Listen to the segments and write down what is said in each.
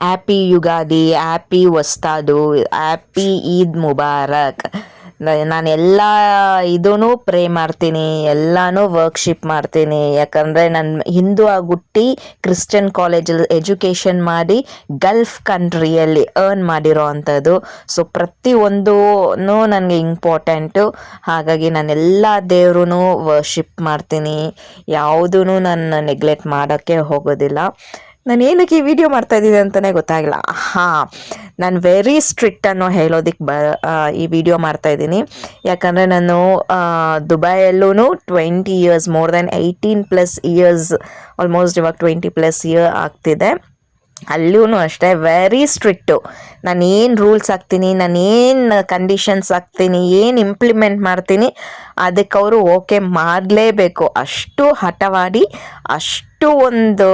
Happy Ugadi, happy ಹೊಸ್ತಾದು, happy Eid Mubarak. ನಾನು ಎಲ್ಲ ಇದೂ ಪ್ರೇ ಮಾಡ್ತೀನಿ, ಎಲ್ಲನೂ ವರ್ಕ್ಶಿಪ್ ಮಾಡ್ತೀನಿ. ಯಾಕಂದರೆ ನಾನು ಹಿಂದೂ ಆಗ್ಬಿಟ್ಟು ಕ್ರಿಶ್ಚಿಯನ್ ಕಾಲೇಜಲ್ಲಿ ಎಜುಕೇಷನ್ ಮಾಡಿ ಗಲ್ಫ್ ಕಂಟ್ರಿಯಲ್ಲಿ ಅರ್ನ್ ಮಾಡಿರೋ ಅಂಥದ್ದು. ಸೊ ಪ್ರತಿಯೊಂದೂ ನನಗೆ ಇಂಪಾರ್ಟೆಂಟು. ಹಾಗಾಗಿ ನಾನು ಎಲ್ಲ ದೇವ್ರೂ ವರ್ಷಿಪ್ ಮಾಡ್ತೀನಿ, ಯಾವುದೂ ನಾನು ನೆಗ್ಲೆಕ್ಟ್ ಮಾಡೋಕ್ಕೆ ಹೋಗೋದಿಲ್ಲ. ನಾನು ಏನಕ್ಕೆ ಈ ವಿಡಿಯೋ ಮಾಡ್ತಾ ಇದ್ದೀನಿ ಅಂತಲೇ ಗೊತ್ತಾಗಿಲ್ಲ. ನಾನು ವೆರಿ ಸ್ಟ್ರಿಕ್ಟ್ ಅನ್ನೋ ಹೇಳೋದಕ್ಕೆ ಈ ವಿಡಿಯೋ ಮಾಡ್ತಾ ಇದ್ದೀನಿ. ಯಾಕಂದರೆ ನಾನು ದುಬೈಯಲ್ಲೂ 20 years, more than 18+ years, almost ಇವಾಗ 20+ ಇಯರ್ ಆಗ್ತಿದೆ. ಅಲ್ಲೂ ಅಷ್ಟೇ ವೆರಿ ಸ್ಟ್ರಿಕ್ಟು. ನಾನು ಏನು ರೂಲ್ಸ್ ಹಾಕ್ತೀನಿ, ನಾನು ಏನು ಕಂಡೀಷನ್ಸ್ ಹಾಕ್ತೀನಿ, ಏನು ಇಂಪ್ಲಿಮೆಂಟ್ ಮಾಡ್ತೀನಿ ಅದಕ್ಕೆ ಅವರು ಓಕೆ ಮಾಡಲೇಬೇಕು. ಅಷ್ಟು ಹಠವಾಡಿ, ಅಷ್ಟು ಒಂದು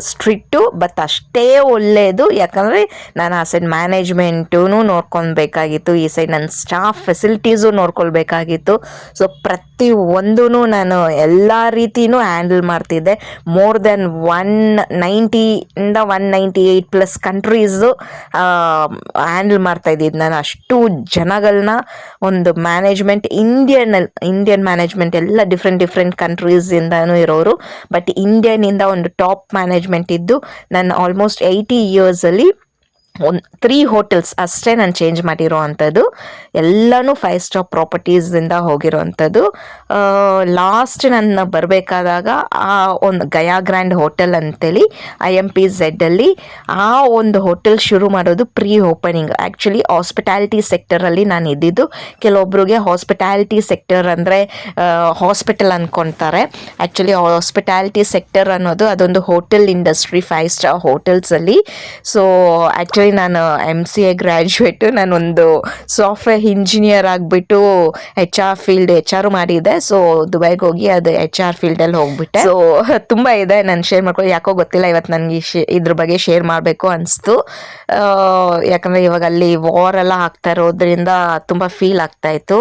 ಸ್ಟ್ರಿಕ್ಟು, ಬಟ್ ಅಷ್ಟೇ ಒಳ್ಳೆಯದು. ಯಾಕಂದರೆ ನಾನು ಆ ಸೈಡ್ ಮ್ಯಾನೇಜ್ಮೆಂಟೂ ನೋಡ್ಕೊಳ್ಬೇಕಾಗಿತ್ತು, ಈ ಸೈಡ್ ನನ್ನ ಸ್ಟಾಫ್ ಫೆಸಿಲಿಟೀಸು ನೋಡ್ಕೊಳ್ಬೇಕಾಗಿತ್ತು. ಸೊ ಪ್ರತಿ ಒಂದೂ ನಾನು ಎಲ್ಲ ರೀತಿಯೂ ಹ್ಯಾಂಡಲ್ ಮಾಡ್ತಿದ್ದೆ. ಮೋರ್ ದೆನ್ 190ಇಂದ 198+ ಕಂಟ್ರೀಸು ಹ್ಯಾಂಡಲ್ ಮಾಡ್ತಾಯಿದ್ದಿದ್ದು ನಾನು. ಅಷ್ಟು ಜನಗಳನ್ನ ಒಂದು ಮ್ಯಾನೇಜ್ಮೆಂಟ್, ಇಂಡಿಯನ್ ಮ್ಯಾನೇಜ್ಮೆಂಟ್ ಎಲ್ಲ ಡಿಫ್ರೆಂಟ್ ಕಂಟ್ರೀಸಿಂದನೂ ಇರೋರು, ಬಟ್ ಇಂಡಿಯನಿಂದ ಒಂದು ಟಾಪ್ ಮ್ಯಾನೇಜ್ಮೆಂಟ್ ಇದ್ದು. ನಾನು ಆಲ್ಮೋಸ್ಟ್ 80 ಇಯರ್ಸಲ್ಲಿ 3 ಹೋಟೆಲ್ಸ್ ಅಷ್ಟೇ ನಾನು ಚೇಂಜ್ ಮಾಡಿರೋ ಅಂಥದ್ದು. ಎಲ್ಲನೂ 5 ಸ್ಟಾರ್ ಪ್ರಾಪರ್ಟೀಸಿಂದ ಹೋಗಿರೋ ಅಂಥದ್ದು. ಲಾಸ್ಟ್ ನನ್ನ ಬರಬೇಕಾದಾಗ ಆ ಒಂದು ಗಯಾ ಗ್ರ್ಯಾಂಡ್ ಹೋಟೆಲ್ ಅಂತೇಳಿ IMPZ ಆ ಒಂದು ಹೋಟೆಲ್ ಶುರು ಮಾಡೋದು ಪ್ರೀ ಓಪನಿಂಗ್. ಆ್ಯಕ್ಚುಲಿ ಹಾಸ್ಪಿಟ್ಯಾಲಿಟಿ ಸೆಕ್ಟರಲ್ಲಿ ನಾನು ಇದ್ದಿದ್ದು. ಕೆಲವೊಬ್ರಿಗೆ ಹಾಸ್ಪಿಟ್ಯಾಲಿಟಿ ಸೆಕ್ಟರ್ ಅಂದರೆ ಹಾಸ್ಪಿಟಲ್ ಅಂದ್ಕೊತಾರೆ. ಆ್ಯಕ್ಚುಲಿ ಹಾಸ್ಪಿಟ್ಯಾಲಿಟಿ ಸೆಕ್ಟರ್ ಅನ್ನೋದು ಅದೊಂದು ಹೋಟೆಲ್ ಇಂಡಸ್ಟ್ರಿ, 5 ಸ್ಟಾರ್ ಹೋಟೆಲ್ಸಲ್ಲಿ. ಸೊ ಆ್ಯಕ್ಚುಲಿ ನಾನು MCA ಗ್ರ್ಯಾಜುಯೇಟು. ನಾನೊಂದು ಸಾಫ್ಟ್ವೇರ್ ಇಂಜಿನಿಯರ್ ಆಗಿಬಿಟ್ಟು HR ಮಾಡಿದ್ದೆ. ಸೊ ದುಬೈಗೆ ಹೋಗಿ ಅದು HR ಫೀಲ್ಡಲ್ಲಿ ಹೋಗ್ಬಿಟ್ಟೆ. ಸೊ ತುಂಬ ಇದೆ, ನಾನು ಶೇರ್ ಮಾಡ್ಕೊಂಡು ಯಾಕೋ ಗೊತ್ತಿಲ್ಲ, ಇವತ್ತು ನನಗೆ ಇದ್ರ ಬಗ್ಗೆ ಶೇರ್ ಮಾಡಬೇಕು ಅನಿಸ್ತು. ಯಾಕಂದರೆ ಇವಾಗ ಅಲ್ಲಿ ವಾರ್ ಎಲ್ಲ ಆಗ್ತಾ ಇರೋದ್ರಿಂದ ತುಂಬ ಫೀಲ್ ಆಗ್ತಾಯಿತ್ತು.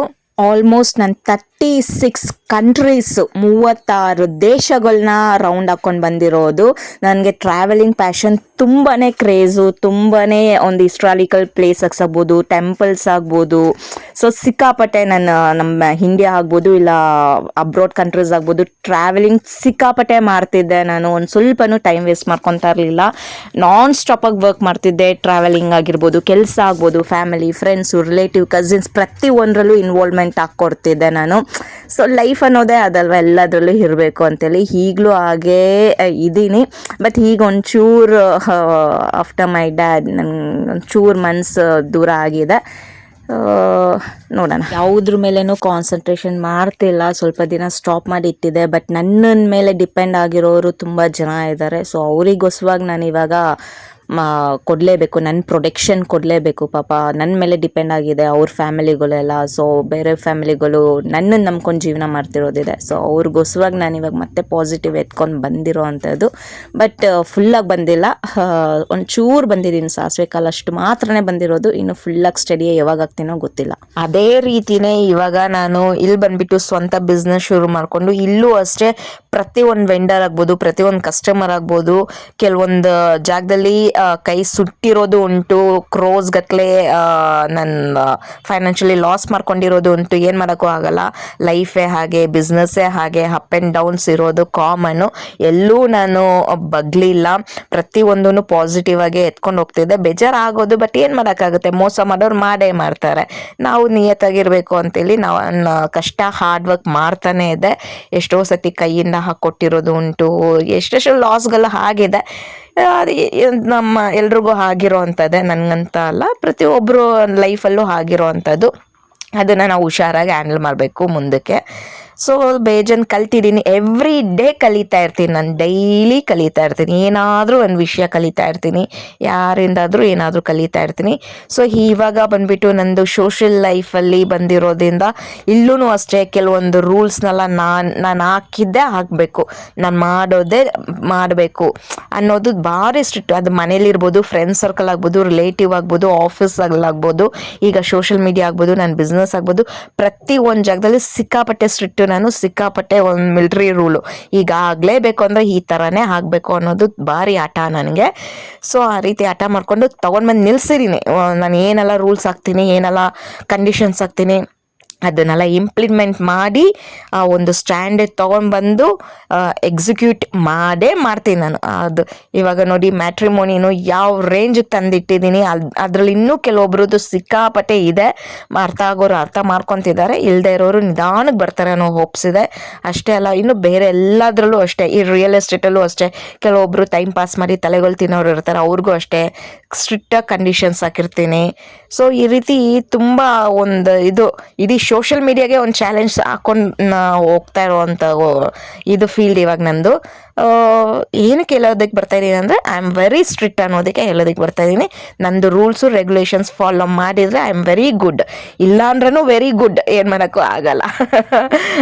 ಆಲ್ಮೋಸ್ಟ್ ನಾನು 36 ಕಂಟ್ರೀಸು, 36 ದೇಶಗಳನ್ನ ರೌಂಡ್ ಹಾಕ್ಕೊಂಡು ಬಂದಿರೋದು. ನನಗೆ ಟ್ರಾವೆಲಿಂಗ್ ಪ್ಯಾಷನ್ ತುಂಬಾ ಕ್ರೇಜು, ತುಂಬಾ ಒಂದು ಹಿಸ್ಟಾರಿಕಲ್ ಪ್ಲೇಸಸ್ ಆಗ್ಬೋದು, ಟೆಂಪಲ್ಸ್ ಆಗ್ಬೋದು. ಸೊ ಸಿಕ್ಕಾಪಟ್ಟೆ ನಮ್ಮ ಇಂಡಿಯಾ ಆಗ್ಬೋದು, ಇಲ್ಲ ಅಬ್ರಾಡ್ ಕಂಟ್ರೀಸ್ ಆಗ್ಬೋದು, ಟ್ರಾವೆಲಿಂಗ್ ಸಿಕ್ಕಾಪಟ್ಟೆ ಮಾಡ್ತಿದ್ದೆ ನಾನು. ಒಂದು ಸ್ವಲ್ಪನೂ ಟೈಮ್ ವೇಸ್ಟ್ ಮಾಡ್ಕೊತಾ ಇರಲಿಲ್ಲ. ನಾನ್ ಸ್ಟಾಪಾಗಿ ವರ್ಕ್ ಮಾಡ್ತಿದ್ದೆ. ಟ್ರಾವೆಲಿಂಗ್ ಆಗಿರ್ಬೋದು, ಕೆಲಸ ಆಗ್ಬೋದು, ಫ್ಯಾಮಿಲಿ, ಫ್ರೆಂಡ್ಸು, ರಿಲೇಟಿವ್, ಕಸಿನ್ಸ್ ಪ್ರತಿ ಒಂದರಲ್ಲೂ ಇನ್ವಾಲ್ವ್ಮೆಂಟ್ ಹಾಕ್ಕೊಡ್ತಿದ್ದೆ ನಾನು. ಸೊ ಲೈಫ್ ಅನ್ನೋದೇ ಅದಲ್ವ, ಎಲ್ಲದರಲ್ಲೂ ಇರಬೇಕು ಅಂತೇಳಿ ಈಗಲೂ ಹಾಗೇ ಇದ್ದೀನಿ. ಬಟ್ ಈಗ ಒಂಚೂರು ಆಫ್ಟರ್ ಮೈ ಡ್ಯಾಡ್ ನನಗೆ ಒಂಚೂರು ಮನಸ್ಸು ದೂರ ಆಗಿದೆ. ನೋಡೋಣ, ಯಾವುದ್ರ ಮೇಲೇನೂ ಕಾನ್ಸಂಟ್ರೇಷನ್ ಮಾಡ್ತಿಲ್ಲ. ಸ್ವಲ್ಪ ದಿನ ಸ್ಟಾಪ್ ಮಾಡಿ ಇಟ್ಟಿದ್ದೆ. ಬಟ್ ನನ್ನ ಮೇಲೆ ಡಿಪೆಂಡ್ ಆಗಿರೋರು ತುಂಬ ಜನ ಇದ್ದಾರೆ. ಸೊ ಅವರಿಗೋಸ್ಕರವಾಗಿ ನಾನು ಇವಾಗ ಕೊಡಲೇಬೇಕು, ನನ್ನ ಪ್ರೊಡಕ್ಷನ್ ಕೊಡಲೇಬೇಕು. ಪಾಪ ನನ್ನ ಮೇಲೆ ಡಿಪೆಂಡ್ ಆಗಿದೆ ಅವ್ರ ಫ್ಯಾಮಿಲಿಗಳೆಲ್ಲ. ಸೊ ಬೇರೆ ಫ್ಯಾಮಿಲಿಗಳು ನನ್ನನ್ನು ನಂಬ್ಕೊಂಡು ಜೀವನ ಮಾಡ್ತಿರೋದಿದೆ. ಸೊ ಅವ್ರಿಗೋಸ್ಕರವಾಗಿ ನಾನು ಇವಾಗ ಮತ್ತೆ ಪಾಸಿಟಿವ್ ಎತ್ಕೊಂಡು ಬಂದಿರೋ ಅಂಥದ್ದು. ಬಟ್ ಫುಲ್ಲಾಗಿ ಬಂದಿಲ್ಲ, ಒಂಚೂರು ಬಂದಿದ್ದೀನಿ. ಸಾಸಿವೆ ಕಾಲ ಅಷ್ಟು ಮಾತ್ರನೇ ಬಂದಿರೋದು. ಇನ್ನು ಫುಲ್ಲಾಗಿ ಸ್ಟಡಿ ಯಾವಾಗ ಆಗ್ತೀನೋ ಗೊತ್ತಿಲ್ಲ. ಅದೇ ರೀತಿಯೇ ಇವಾಗ ನಾನು ಇಲ್ಲಿ ಬಂದುಬಿಟ್ಟು ಸ್ವಂತ ಬಿಸ್ನೆಸ್ ಶುರು ಮಾಡಿಕೊಂಡು, ಇಲ್ಲೂ ಅಷ್ಟೇ ಪ್ರತಿಯೊಂದು ವೆಂಡರ್ ಆಗ್ಬೋದು, ಪ್ರತಿಯೊಂದು ಕಸ್ಟಮರ್ ಆಗ್ಬೋದು, ಕೆಲವೊಂದು ಜಾಗದಲ್ಲಿ ಕೈ ಸುಟ್ಟಿರೋದು ಉಂಟು, ಕ್ರೋಸ್ ಗಟ್ಟಲೆ ನನ್ನ ಫೈನಾನ್ಷಿಯಲಿ ಲಾಸ್ ಮಾಡ್ಕೊಂಡಿರೋದು ಉಂಟು. ಏನು ಮಾಡೋಕ್ಕೂ ಆಗಲ್ಲ, ಲೈಫೇ ಹಾಗೆ, ಬಿಸ್ನೆಸ್ಸೇ ಹಾಗೆ, ಅಪ್ ಆ್ಯಂಡ್ ಡೌನ್ಸ್ ಇರೋದು ಕಾಮನ್ನು. ಎಲ್ಲೂ ನಾನು ಬಗ್ಲಿಲ್ಲ, ಪ್ರತಿಯೊಂದೂ ಪಾಸಿಟಿವ್ ಆಗಿ ಎತ್ಕೊಂಡು ಹೋಗ್ತಿದ್ದೆ. ಬೇಜಾರಾಗೋದು, ಬಟ್ ಏನು ಮಾಡೋಕ್ಕಾಗುತ್ತೆ, ಮೋಸ ಮಾಡೋರು ಮಾಡೇ ಮಾಡ್ತಾರೆ. ನಾವು ನಿಯತ್ತಾಗಿರಬೇಕು ಅಂತೇಳಿ ನಾವು ಕಷ್ಟ ಹಾರ್ಡ್ ವರ್ಕ್ ಮಾಡ್ತಾನೇ ಇದೆ. ಎಷ್ಟೋ ಸತಿ ಕೈಯಿಂದ ಹಾಕ್ಕೊಟ್ಟಿರೋದು ಉಂಟು, ಎಷ್ಟೆಷ್ಟು ಲಾಸ್ಗೆಲ್ಲ ಆಗಿದೆ. ನಮ್ಮ ಎಲ್ರಿಗೂ ಆಗಿರೋ ಅಂಥದ್ದೇ, ನನಗಂತ ಅಲ್ಲ, ಪ್ರತಿಯೊಬ್ಬರು ಲೈಫಲ್ಲೂ ಆಗಿರೋ ಅಂಥದ್ದು. ಅದನ್ನು ನಾವು ಹುಷಾರಾಗಿ ಹ್ಯಾಂಡಲ್ ಮಾಡಬೇಕು ಮುಂದಕ್ಕೆ. ಸೊ ಬೇಜಾನ್ ಕಲ್ತಿದ್ದೀನಿ. ಎವ್ರಿ ಡೇ ಕಲಿತಾ ಇರ್ತೀನಿ ನಾನು, ಡೈಲಿ ಕಲಿತಾ ಇರ್ತೀನಿ. ಏನಾದರೂ ಒಂದು ವಿಷಯ ಕಲಿತಾ ಇರ್ತೀನಿ, ಯಾರಿಂದಾದರೂ ಏನಾದರೂ ಕಲಿತಾ ಇರ್ತೀನಿ. ಸೊ ಇವಾಗ ಬಂದುಬಿಟ್ಟು ನಂದು ಸೋಷಿಯಲ್ ಲೈಫಲ್ಲಿ ಬಂದಿರೋದ್ರಿಂದ ಇಲ್ಲೂ ಅಷ್ಟೇ ಕೆಲವೊಂದು ರೂಲ್ಸ್ನೆಲ್ಲ ನಾನು ಹಾಕಿದ್ದೇ ಹಾಕಬೇಕು, ನಾನು ಮಾಡೋದೇ ಮಾಡಬೇಕು ಅನ್ನೋದು ಭಾರಿ ಸ್ಟ್ರಿಕ್ಟ್. ಅದು ಮನೇಲಿರ್ಬೋದು, ಫ್ರೆಂಡ್ಸ್ ಸರ್ಕಲ್ ಆಗ್ಬೋದು, ರಿಲೇಟಿವ್ ಆಗ್ಬೋದು, ಆಫೀಸಲ್ಲಾಗ್ಬೋದು, ಈಗ ಸೋಷಿಯಲ್ ಮೀಡಿಯಾ ಆಗ್ಬೋದು, ನನ್ನ ಬಿಸ್ನೆಸ್ ಆಗ್ಬೋದು, ಪ್ರತಿ ಒಂದು ಜಾಗದಲ್ಲಿ ಸಿಕ್ಕಾಪಟ್ಟೆ ಸ್ಟ್ರಿಕ್ಟ್ ನಾನು ಸಿಕ್ಕಾಪಟ್ಟೆ ಒಂದು ಮಿಲ್ಟ್ರಿ ರೂಲು, ಈಗ ಆಗಲೇಬೇಕು ಅಂದರೆ ಈ ಥರನೇ ಆಗಬೇಕು ಅನ್ನೋದು ಭಾರಿ ಹಠ ನನಗೆ. ಸೊ ಆ ರೀತಿ ಹಠ ಮಾಡಿಕೊಂಡು ತೊಗೊಂಡ್ಬಂದು ನಿಲ್ಸಿದ್ದೀನಿ. ನಾನು ಏನೆಲ್ಲ ರೂಲ್ಸ್ ಹಾಕ್ತೀನಿ, ಏನೆಲ್ಲ ಕಂಡೀಷನ್ಸ್ ಹಾಕ್ತೀನಿ ಅದನ್ನೆಲ್ಲ ಇಂಪ್ಲಿಮೆಂಟ್ ಮಾಡಿ ಒಂದು ಸ್ಟ್ಯಾಂಡರ್ಡ್ ತೊಗೊಂಡ್ಬಂದು ಎಕ್ಸಿಕ್ಯೂಟ್ ಮಾಡೇ ಮಾಡ್ತೀನಿ ನಾನು. ಅದು ಇವಾಗ ನೋಡಿ ಮ್ಯಾಟ್ರಿಮೋನಿನು ಯಾವ ರೇಂಜಿಗೆ ತಂದಿಟ್ಟಿದ್ದೀನಿ, ಅದರಲ್ಲಿ ಇನ್ನೂ ಕೆಲವೊಬ್ರದ್ದು ಸಿಕ್ಕಾಪಟ್ಟೆ ಇದೆ. ಅರ್ಥ ಆಗೋರು ಅರ್ಥ ಮಾಡ್ಕೊತಿದ್ದಾರೆ, ಇಲ್ಲದೆ ಇರೋರು ನಿಧಾನಕ್ಕೆ ಬರ್ತಾರೆ ಅನ್ನೋ ಹೋಪ್ಸ್ ಇದೆ. ಅಷ್ಟೇ ಅಲ್ಲ, ಇನ್ನು ಬೇರೆ ಎಲ್ಲದರಲ್ಲೂ ಅಷ್ಟೇ, ಈ ರಿಯಲ್ ಎಸ್ಟೇಟಲ್ಲೂ ಅಷ್ಟೇ ಕೆಲವೊಬ್ಬರು ಟೈಮ್ ಪಾಸ್ ಮಾಡಿ ತಲೆಗಳು ತಿನ್ನೋರು ಇರ್ತಾರೆ, ಅವ್ರಿಗೂ ಅಷ್ಟೇ ಸ್ಟ್ರಿಕ್ಟಾಗಿ ಕಂಡೀಷನ್ಸ್ ಹಾಕಿರ್ತೀನಿ. ಸೊ ಈ ರೀತಿ ತುಂಬ ಒಂದು ಇದು ಇಡೀ ಸೋಷಿಯಲ್ ಮೀಡಿಯಾಗೆ ಒಂದು ಚಾಲೆಂಜ್ ಹಾಕೊಂಡು ಹೋಗ್ತಾ ಇರುವಂಥ ಇದು ಫೀಲ್ಡ್ ಇವಾಗ ನಂದು. ಏನಕ್ಕೆ ಹೇಳೋದಕ್ಕೆ ಬರ್ತಾ ಇದ್ದೀನಿ ಅಂದರೆ ಐ ಆಮ್ ವೆರಿ ಸ್ಟ್ರಿಕ್ಟ್ ಅನ್ನೋದಕ್ಕೆ ಹೇಳೋದಕ್ಕೆ ಬರ್ತಾ ಇದ್ದೀನಿ. ನಂದು ರೂಲ್ಸು ರೆಗ್ಯುಲೇಷನ್ಸ್ ಫಾಲೋ ಮಾಡಿದರೆ ಐ ಆಮ್ ವೆರಿ ಗುಡ್, ಇಲ್ಲ ಅಂದ್ರೂ ವೆರಿ ಗುಡ್, ಏನು ಮಾಡೋಕ್ಕೂ ಆಗಲ್ಲ.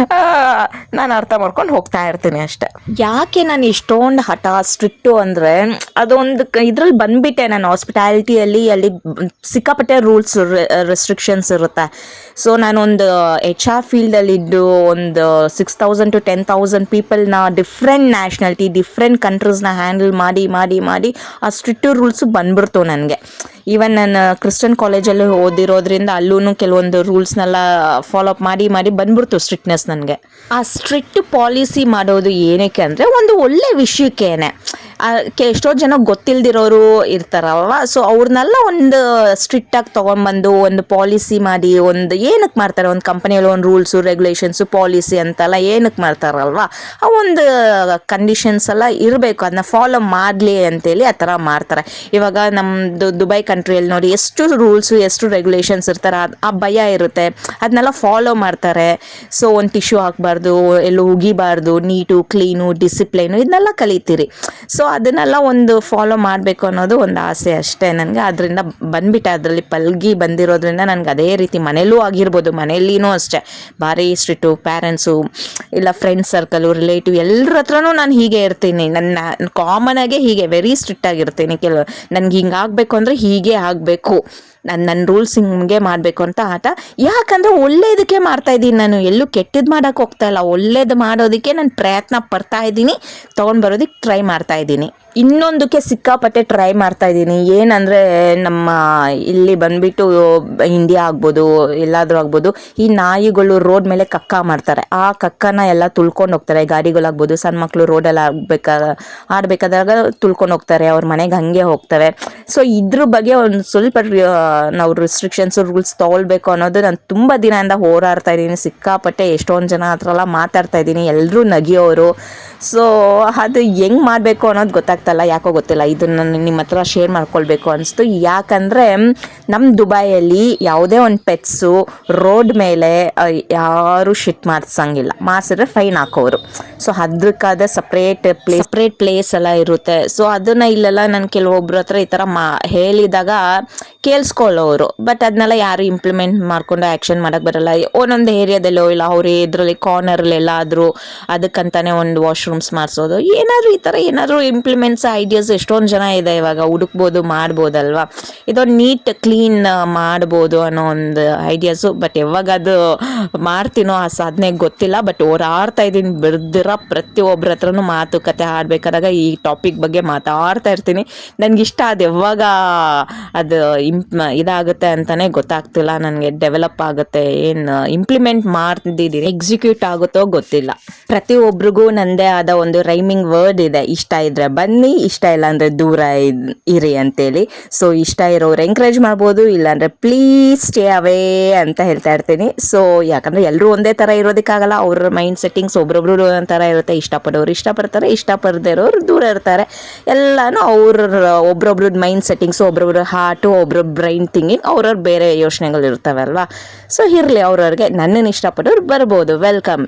ನಾನು ಅರ್ಥ ಮಾಡ್ಕೊಂಡು ಹೋಗ್ತಾ ಇರ್ತೀನಿ ಅಷ್ಟೆ. ಯಾಕೆ ನಾನು ಇಷ್ಟೊಂದು ಹಠ ಸ್ಟ್ರಿಕ್ಟು ಅಂದರೆ ಅದೊಂದು ಇದ್ರಲ್ಲಿ ಬಂದುಬಿಟ್ಟೆ. ನಾನು ಹಾಸ್ಪಿಟಾಲಿಟಿಯಲ್ಲಿ ಅಲ್ಲಿ ಸಿಕ್ಕಾಪಟ್ಟೆ ರೂಲ್ಸ್ ರೆಸ್ಟ್ರಿಕ್ಷನ್ಸ್ ಇರುತ್ತೆ. ಸೊ ನಾನೊಂದು HR ಫೀಲ್ಡಲ್ಲಿದ್ದು ಒಂದು 6,000 to 10,000 ಪೀಪಲ್ನ ಡಿಫ್ರೆಂಟ್ ನ್ಯಾಷನಾಲಿಟಿ ಡಿಫ್ರೆಂಟ್ ಕಂಟ್ರೀಸ್ನ ಹ್ಯಾಂಡಲ್ ಮಾಡಿ ಆ ಸ್ಟ್ರಿಕ್ಟ್ ರೂಲ್ಸು ಬಂದ್ಬಿಡ್ತು ನನಗೆ. ಈವನ್ ನಾನು ಕ್ರಿಶ್ಚಿಯನ್ ಕಾಲೇಜಲ್ಲಿ ಓದಿರೋದ್ರಿಂದ ಅಲ್ಲೂ ಕೆಲವೊಂದು ರೂಲ್ಸ್ನೆಲ್ಲ ಫಾಲೋ ಅಪ್ ಮಾಡಿ ಬಂದ್ಬಿಡ್ತು ಸ್ಟ್ರಿಕ್ಟ್ನೆಸ್ ನನಗೆ. ಆ ಸ್ಟ್ರಿಕ್ಟ್ ಪಾಲಿಸಿ ಮಾಡೋದು ಏನಕ್ಕೆ ಅಂದರೆ ಒಂದು ಒಳ್ಳೆ ವಿಷಯಕ್ಕೇನೆ. ಎಷ್ಟೋ ಜನ ಗೊತ್ತಿಲ್ದಿರೋರು ಇರ್ತಾರಲ್ವ, ಸೊ ಅವ್ರನ್ನೆಲ್ಲ ಒಂದು ಸ್ಟ್ರಿಕ್ಟಾಗಿ ತೊಗೊಂಬಂದು ಒಂದು ಪಾಲಿಸಿ ಮಾಡಿ ಒಂದು ಏನಕ್ಕೆ ಮಾಡ್ತಾರೆ, ಒಂದು ಕಂಪನಿಯಲ್ಲಿ ಒಂದು ರೂಲ್ಸು ರೆಗ್ಯುಲೇಷನ್ಸು ಪಾಲಿಸಿ ಅಂತೆಲ್ಲ ಏನಕ್ಕೆ ಮಾಡ್ತಾರಲ್ವ, ಆ ಒಂದು ಕಂಡೀಷನ್ಸ್ ಎಲ್ಲ ಇರಬೇಕು, ಅದನ್ನ ಫಾಲೋ ಮಾಡಲಿ ಅಂತೇಳಿ ಆ ಥರ ಮಾಡ್ತಾರೆ. ಇವಾಗ ನಮ್ಮದು ದುಬೈ ಕಂಟ್ರಿಯಲ್ಲಿ ನೋಡಿ ಎಷ್ಟು ರೂಲ್ಸು ಎಷ್ಟು ರೆಗ್ಯುಲೇಷನ್ಸ್ ಇರ್ತಾರೆ, ಆ ಭಯ ಇರುತ್ತೆ, ಅದನ್ನೆಲ್ಲ ಫಾಲೋ ಮಾಡ್ತಾರೆ. ಸೊ ಒಂದು ಟಿಶ್ಯೂ ಹಾಕಬಾರ್ದು, ಎಲ್ಲೂ ಉಗಿಬಾರ್ದು, ನೀಟು ಕ್ಲೀನು ಡಿಸಿಪ್ಲೈನು ಇದನ್ನೆಲ್ಲ ಕಲಿತೀರಿ. ಸೊ ಅದನ್ನೆಲ್ಲ ಒಂದು ಫಾಲೋ ಮಾಡಬೇಕು ಅನ್ನೋದು ಒಂದು ಆಸೆ ಅಷ್ಟೇ ನನಗೆ. ಅದರಿಂದ ಬಂದ್ಬಿಟ್ಟೆ, ಅದರಲ್ಲಿ ಪಲ್ಗಿ ಬಂದಿರೋದ್ರಿಂದ ನನಗೆ ಅದೇ ರೀತಿ ಮನೇಲೂ ಆಗಿರ್ಬೋದು, ಮನೆಯಲ್ಲಿನೂ ಅಷ್ಟೇ ಭಾರಿ ಸ್ಟ್ರಿಕ್ಟು. ಪ್ಯಾರೆಂಟ್ಸು ಇಲ್ಲ ಫ್ರೆಂಡ್ಸ್ ಸರ್ಕಲು ರಿಲೇಟಿವ್ ಎಲ್ಲರ ಹತ್ರನೂ ನಾನು ಹೀಗೆ ಇರ್ತೀನಿ. ನನ್ನ ಕಾಮನಾಗೆ ಹೀಗೆ ವೆರಿ ಸ್ಟ್ರಿಕ್ಟ್ ಆಗಿರ್ತೀನಿ. ನನಗೆ ಹಿಂಗೆ ಆಗಬೇಕು ಅಂದರೆ ಹೀಗೆ ಆಗಬೇಕು, ನನ್ನ ರೂಲ್ಸ್ ಹಿಂಗೆ ಮಾಡಬೇಕು ಅಂತ ಆಟ. ಯಾಕಂದರೆ ಒಳ್ಳೇದಕ್ಕೆ ಮಾಡ್ತಾಯಿದ್ದೀನಿ, ನಾನು ಎಲ್ಲೂ ಕೆಟ್ಟದ್ದು ಮಾಡೋಕ್ಕೆ ಹೋಗ್ತಾ ಇಲ್ಲ, ಒಳ್ಳೇದು ಮಾಡೋದಕ್ಕೆ ನಾನು ಪ್ರಯತ್ನ ಪಡ್ತಾ ಇದ್ದೀನಿ, ತೊಗೊಂಡು ಬರೋದಕ್ಕೆ ಟ್ರೈ ಮಾಡ್ತಾಯಿದ್ದೀನಿ. ಇನ್ನೊಂದಕ್ಕೆ ಸಿಕ್ಕಾಪಟ್ಟೆ ಟ್ರೈ ಮಾಡ್ತಾಯಿದ್ದೀನಿ. ಏನಂದರೆ ನಮ್ಮ ಇಲ್ಲಿ ಬಂದುಬಿಟ್ಟು ಇಂಡಿಯಾ ಆಗ್ಬೋದು ಎಲ್ಲಾದರೂ ಆಗ್ಬೋದು, ಈ ನಾಯಿಗಳು ರೋಡ್ ಮೇಲೆ ಕಕ್ಕ ಮಾಡ್ತಾರೆ. ಆ ಕಕ್ಕನ ಎಲ್ಲ ತುಳ್ಕೊಂಡು ಹೋಗ್ತಾರೆ, ಗಾಡಿಗಳಾಗ್ಬೋದು, ಸಣ್ಣ ಮಕ್ಕಳು ರೋಡಲ್ಲಿ ಆಡಬೇಕಾದಾಗ ತುಳ್ಕೊಂಡು ಹೋಗ್ತಾರೆ, ಅವ್ರ ಮನೆಗೆ ಹಾಗೆ ಹೋಗ್ತವೆ. ಸೊ ಇದ್ರ ಬಗ್ಗೆ ಒಂದು ಸ್ವಲ್ಪ ನಾವು ರಿಸ್ಟ್ರಿಕ್ಷನ್ಸ್ ರೂಲ್ಸ್ ತೊಗೊಳ್ಬೇಕು ಅನ್ನೋದು ನಾನು ತುಂಬ ದಿನದಿಂದ ಹೋರಾಡ್ತಾ ಇದ್ದೀನಿ. ಸಿಕ್ಕಾಪಟ್ಟೆ ಎಷ್ಟೊಂದು ಜನ ಹತ್ರ ಎಲ್ಲ ಮಾತಾಡ್ತಾ ಇದ್ದೀನಿ, ಎಲ್ಲರೂ ನಗಿಯೋರು. ಸೊ ಅದು ಹೆಂಗೆ ಮಾಡಬೇಕು ಅನ್ನೋದು ಗೊತ್ತಾಗ್ತಲ್ಲ, ಯಾಕೋ ಗೊತ್ತಿಲ್ಲ. ಇದನ್ನು ನಿಮ್ಮ ಹತ್ರ ಶೇರ್ ಮಾಡ್ಕೊಳ್ಬೇಕು ಅನಿಸ್ತು. ಯಾಕಂದರೆ ನಮ್ಮ ದುಬೈಯಲ್ಲಿ ಯಾವುದೇ ಒಂದು ಪೆಟ್ಸು ರೋಡ್ ಮೇಲೆ ಯಾರೂ ಶಿಟ್ ಮಾಡಿಸಂಗಿಲ್ಲ, ಮಾಡಿಸಿದ್ರೆ ಫೈನ್ ಹಾಕೋರು. ಸೊ ಅದಕ್ಕಾದ ಸಪ್ರೇಟ್ ಪ್ಲೇಸ್ ಎಲ್ಲ ಇರುತ್ತೆ. ಸೊ ಅದನ್ನು ಇಲ್ಲೆಲ್ಲ ನಾನು ಕೆಲವೊಬ್ರ ಹತ್ರ ಈ ಥರ ಹೇಳಿದಾಗ ಕೇಳಿಸ್ಕೊಳ್ಳೋರು, ಬಟ್ ಅದನ್ನೆಲ್ಲ ಯಾರು ಇಂಪ್ಲಿಮೆಂಟ್ ಮಾಡಿಕೊಂಡು ಆ್ಯಕ್ಷನ್ ಮಾಡೋಕ್ಕೆ ಬರಲ್ಲ. ಒಂದೊಂದು ಏರಿಯಾದಲ್ಲೋ ಇಲ್ಲ ಅವ್ರು ಇದರಲ್ಲಿ ಕಾರ್ನರಲ್ಲೆಲ್ಲಾದರೂ ಅದಕ್ಕಂತಾನೆ ಒಂದು ವಾಶ್ರೂಮ್ಸ್ ಮಾಡಿಸೋದು, ಏನಾದರೂ ಈ ಥರ ಏನಾದರೂ ಇಂಪ್ಲಿಮೆಂಟ್ಸ್ ಐಡಿಯಾಸ್ ಎಷ್ಟೊಂದು ಜನ ಇದೆ, ಇವಾಗ ಹುಡುಕ್ಬೋದು ಮಾಡ್ಬೋದಲ್ವಾ, ಇದೊಂದು ನೀಟ್ ಕ್ಲೀನ್ ಮಾಡ್ಬೋದು ಅನ್ನೋ ಒಂದು ಐಡಿಯಾಸು. ಬಟ್ ಯಾವಾಗ ಅದು ಮಾಡ್ತೀನೋ ಆ ಸಾಧನೆ ಗೊತ್ತಿಲ್ಲ. ಬಟ್ ಓಡಾಡ್ತಾ ಇದ್ದೀನಿ, ಬಿಡ್ದಿರೋ ಪ್ರತಿಯೊಬ್ಬರ ಹತ್ರನೂ ಮಾತುಕತೆ ಆಡಬೇಕಾದಾಗ ಈ ಟಾಪಿಕ್ ಬಗ್ಗೆ ಮಾತಾಡ್ತಾ ಇರ್ತೀನಿ. ನನಗಿಷ್ಟ, ಅದು ಯಾವಾಗ ಅದು ಇದಾಗುತ್ತೆ ಅಂತಲೇ ಗೊತ್ತಾಗ್ತಿಲ್ಲ ನನಗೆ, ಡೆವಲಪ್ ಆಗುತ್ತೆ, ಏನು ಇಂಪ್ಲಿಮೆಂಟ್ ಮಾಡ್ತಿದ್ದೀನಿ, ಎಕ್ಸಿಕ್ಯೂಟ್ ಆಗುತ್ತೋ ಗೊತ್ತಿಲ್ಲ. ಪ್ರತಿಯೊಬ್ಬರಿಗೂ ನನ್ನದೇ ಆದ ಒಂದು ರೈಮಿಂಗ್ ವರ್ಡ್ ಇದೆ, ಇಷ್ಟ ಇದ್ದರೆ ಬನ್ನಿ, ಇಷ್ಟ ಇಲ್ಲ ಅಂದರೆ ದೂರ ಇರಿ ಅಂತೇಳಿ. ಸೊ ಇಷ್ಟ ಇರೋರು ಎಂಕರೇಜ್ ಮಾಡ್ಬೋದು, ಇಲ್ಲಾಂದರೆ ಪ್ಲೀಸ್ ಸ್ಟೇ ಅವೇ ಅಂತ ಹೇಳ್ತಾ ಇರ್ತೀನಿ. ಸೊ ಯಾಕಂದರೆ ಎಲ್ಲರೂ ಒಂದೇ ಥರ ಇರೋದಕ್ಕಾಗಲ್ಲ, ಅವ್ರ ಮೈಂಡ್ ಸೆಟ್ಟಿಂಗ್ಸ್ ಒಬ್ರೊಬ್ರು ಒಂಥರ ಇರುತ್ತೆ. ಇಷ್ಟಪಡೋರು ಇಷ್ಟಪಡ್ತಾರೆ, ಇಷ್ಟಪಡದೇ ಇರೋರು ದೂರ ಇರ್ತಾರೆ. ಎಲ್ಲನೂ ಒಬ್ರೊಬ್ರದ್ದು ಮೈಂಡ್ ಸೆಟ್ಟಿಂಗ್ಸು, ಒಬ್ರೊಬ್ರ ಹಾರ್ಟು, ಒಬ್ರೊಬ್ರು ಬ್ರೈನ್ ಥಿಂಕಿಂಗ್, ಅವ್ರವ್ರ ಬೇರೆ ಯೋಚನೆಗಳು ಇರ್ತವೆ ಅಲ್ವಾ. ಸೊ ಇರಲಿ, ಅವ್ರವ್ರಿಗೆ ನನ್ನನ್ನು ಇಷ್ಟಪಡೋರು ಬರ್ಬೋದು. ವೆಲ್ಕಮ್,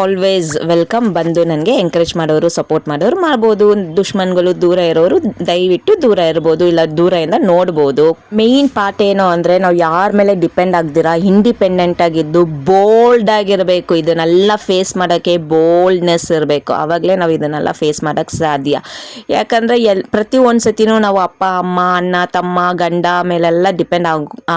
ಆಲ್ವೇಸ್ ವೆಲ್ಕಮ್, ಬಂದು ನನಗೆ ಎಂಕರೇಜ್ ಮಾಡೋರು ಸಪೋರ್ಟ್ ಮಾಡೋರು ಮಾಡ್ಬೋದು, ದುಶ್ಮನ್ಗಳು ದೂರ ಇರೋರು ದಯವಿಟ್ಟು ದೂರ ಇರ್ಬೋದು, ಇಲ್ಲ ದೂರದಿಂದ ನೋಡ್ಬೋದು. ಮೇಯ್ನ್ ಪಾರ್ಟ್ ಏನು ಅಂದರೆ ನಾವು ಯಾರ ಮೇಲೆ ಡಿಪೆಂಡ್ ಆಗ್ದಿರಾ ಇಂಡಿಪೆಂಡೆಂಟ್ ಆಗಿದ್ದು ಬೋಲ್ಡ್ ಆಗಿರಬೇಕು. ಇದನ್ನೆಲ್ಲ ಫೇಸ್ ಮಾಡೋಕ್ಕೆ ಬೋಲ್ಡ್ನೆಸ್ ಇರಬೇಕು, ಆವಾಗಲೇ ನಾವು ಇದನ್ನೆಲ್ಲ ಫೇಸ್ ಮಾಡೋಕ್ಕೆ ಸಾಧ್ಯ. ಯಾಕಂದರೆ ಪ್ರತಿ ಒಂದು ಸತಿನೂ ನಾವು ಅಪ್ಪ ಅಮ್ಮ ಅಣ್ಣ ತಮ್ಮ ಗಂಡ ಮೇಲೆಲ್ಲ ಡಿಪೆಂಡ್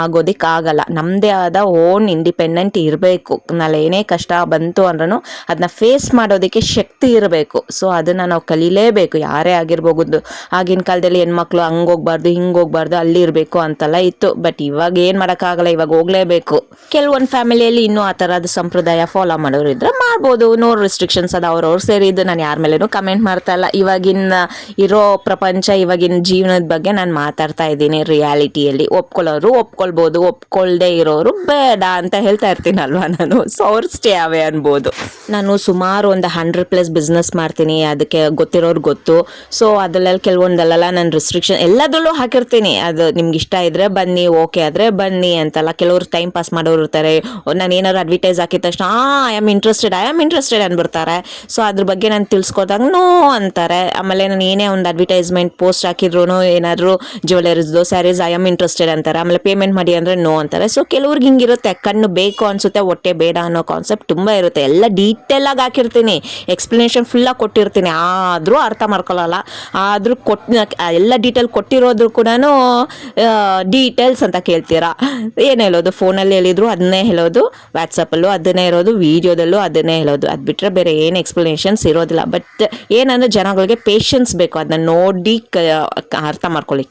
ಆಗೋದಕ್ಕಾಗಲ್ಲ. ನಮ್ಮದೇ ಆದ ಓನ್ ಇಂಡಿಪೆಂಡೆಂಟ್ ಇರಬೇಕು. ನಾಳೆ ಏನೇ ಕಷ್ಟ ಬಂತು ಅಂದ್ರೂ ಅದನ್ನ ಫೇಸ್ ಮಾಡೋದಕ್ಕೆ ಶಕ್ತಿ ಇರಬೇಕು. ಸೊ ಅದನ್ನು ನಾವು ಕಲೀಲೇಬೇಕು, ಯಾರೇ ಆಗಿರ್ಬೋದು. ಆಗಿನ ಕಾಲದಲ್ಲಿ ಹೆಣ್ಮಕ್ಳು ಹಂಗೆ ಹೋಗ್ಬಾರ್ದು ಹಿಂಗೆ ಹೋಗ್ಬಾರ್ದು ಅಲ್ಲಿ ಇರಬೇಕು ಅಂತೆಲ್ಲ ಇತ್ತು. ಬಟ್ ಇವಾಗ ಏನು ಮಾಡೋಕ್ಕಾಗಲ್ಲ, ಇವಾಗ ಹೋಗಲೇಬೇಕು. ಕೆಲವೊಂದು ಫ್ಯಾಮಿಲಿಯಲ್ಲಿ ಇನ್ನೂ ಆ ಥರದ ಸಂಪ್ರದಾಯ ಫಾಲೋ ಮಾಡೋರು ಇದ್ರೆ ಮಾಡ್ಬೋದು, ನೋ ರಿಸ್ಟ್ರಿಕ್ಷನ್ಸ್. ಅದು ಅವ್ರವ್ರು ಸೇರಿದ್ದು, ನಾನು ಯಾರ ಮೇಲೇನೂ ಕಮೆಂಟ್ ಮಾಡ್ತಾ ಇಲ್ಲ. ಇವಾಗಿನ ಇರೋ ಪ್ರಪಂಚ, ಇವಾಗಿನ ಜೀವನದ ಬಗ್ಗೆ ನಾನು ಮಾತಾಡ್ತಾ ಇದ್ದೀನಿ. ರಿಯಾಲಿಟಿಯಲ್ಲಿ ಒಪ್ಕೊಳ್ಳೋರು ಒಪ್ಕೊಳ್ಬೋದು, ಒಪ್ಕೊಳ್ದೇ ಇರೋರು ಬೇಡ ಅಂತ ಹೇಳ್ತಾ ಇರ್ತೀನಲ್ವ ನಾನು. ಸೊ ಅವ್ರು ಸ್ಟೇ ಅವೇ ಅನ್ಬೋದು. ನಾನು ಸುಮಾರು ಒಂದು 100+ ಬಿಸ್ನೆಸ್ ಮಾಡ್ತೀನಿ, ಅದಕ್ಕೆ ಗೊತ್ತಿರೋರು ಗೊತ್ತು. ಸೊ ಅದರಲ್ಲೆಲ್ಲ ಕೆಲವೊಂದಲ್ಲೆಲ್ಲ ನಾನು ರಿಸ್ಟ್ರಿಕ್ಷನ್ ಎಲ್ಲದರಲ್ಲೂ ಹಾಕಿರ್ತೀನಿ. ಅದು ನಿಮ್ಗೆ ಇಷ್ಟ ಇದ್ದರೆ ಬನ್ನಿ, ಓಕೆ ಆದರೆ ಬನ್ನಿ ಅಂತಲ್ಲ. ಕೆಲವರು ಟೈಮ್ ಪಾಸ್ ಮಾಡೋರು ಇರ್ತಾರೆ, ನಾನು ಏನಾದ್ರು ಅಡ್ವರ್ಟೈಸ್ ಹಾಕಿದ ತಕ್ಷಣ ಐ ಆಮ್ ಇಂಟ್ರೆಸ್ಟೆಡ್ ಅಂದ್ಬಿಡ್ತಾರೆ. ಸೊ ಅದ್ರ ಬಗ್ಗೆ ನಾನು ತಿಳ್ಸ್ಕೊದಾಗ ನೋ ಅಂತಾರೆ. ಆಮೇಲೆ ನಾನು ಏನೇ ಒಂದು ಅಡ್ವರ್ಟೈಸ್ಮೆಂಟ್ ಪೋಸ್ಟ್ ಹಾಕಿದ್ರು, ಏನಾದರೂ ಜ್ಯುವೆಲರೀಸ್ದು ಸ್ಯಾರೀಸ್ ಐ ಆಮ್ ಇಂಟ್ರೆಸ್ಟೆಡ್ ಅಂತಾರೆ. ಆಮೇಲೆ ಪೇಮೆಂಟ್ ಮಾಡಿ ಅಂದರೆ ನೋ ಅಂತಾರೆ. ಸೊ ಕೆಲವ್ರಿಗೆ ಹಿಂಗಿರುತ್ತೆ, ಕಣ್ಣು ಬೇಕು ಅನಿಸುತ್ತೆ, ಹೊಟ್ಟೆ ಬೇಡ ಅನ್ನೋ ಕಾನ್ಸೆಪ್ಟ್ ತುಂಬ ಇರುತ್ತೆ. ಎಲ್ಲ ಡೀಟೇಲಾಗಿ ಹಾಕಿರ್ತೀನಿ, ಎಕ್ಸ್ಪ್ಲನೇಷನ್ ಫುಲ್ಲಾಗಿ ಕೊಟ್ಟಿರ್ತೀನಿ, ಆದರೂ ಅರ್ಥ ಮಾಡ್ಕೊಳ್ಳಲ್ಲ. ಆದರೂ ಎಲ್ಲ ಡೀಟೇಲ್ ಕೊಟ್ಟಿರೋದ್ರು ಕೂಡ ಡೀಟೇಲ್ಸ್ ಅಂತ ಕೇಳ್ತೀರಾ. ಏನು ಹೇಳೋದು, ಫೋನಲ್ಲಿ ಹೇಳಿದ್ರು ಅದನ್ನೇ ಹೇಳೋದು, ವಾಟ್ಸಪ್ಪಲ್ಲೂ ಅದನ್ನೇ ಇರೋದು, ವೀಡಿಯೋದಲ್ಲೂ ಅದನ್ನೇ ಹೇಳೋದು. ಅದು ಬಿಟ್ಟರೆ ಬೇರೆ ಏನು ಎಕ್ಸ್ಪ್ಲನೇಷನ್ಸ್ ಇರೋದಿಲ್ಲ. ಬಟ್ ಏನಂದರೆ ಜನಗಳಿಗೆ ಪೇಷನ್ಸ್ ಬೇಕು, ಅದನ್ನ ನೋಡಿ ಅರ್ಥ ಮಾಡ್ಕೊಳ್ಳಿ.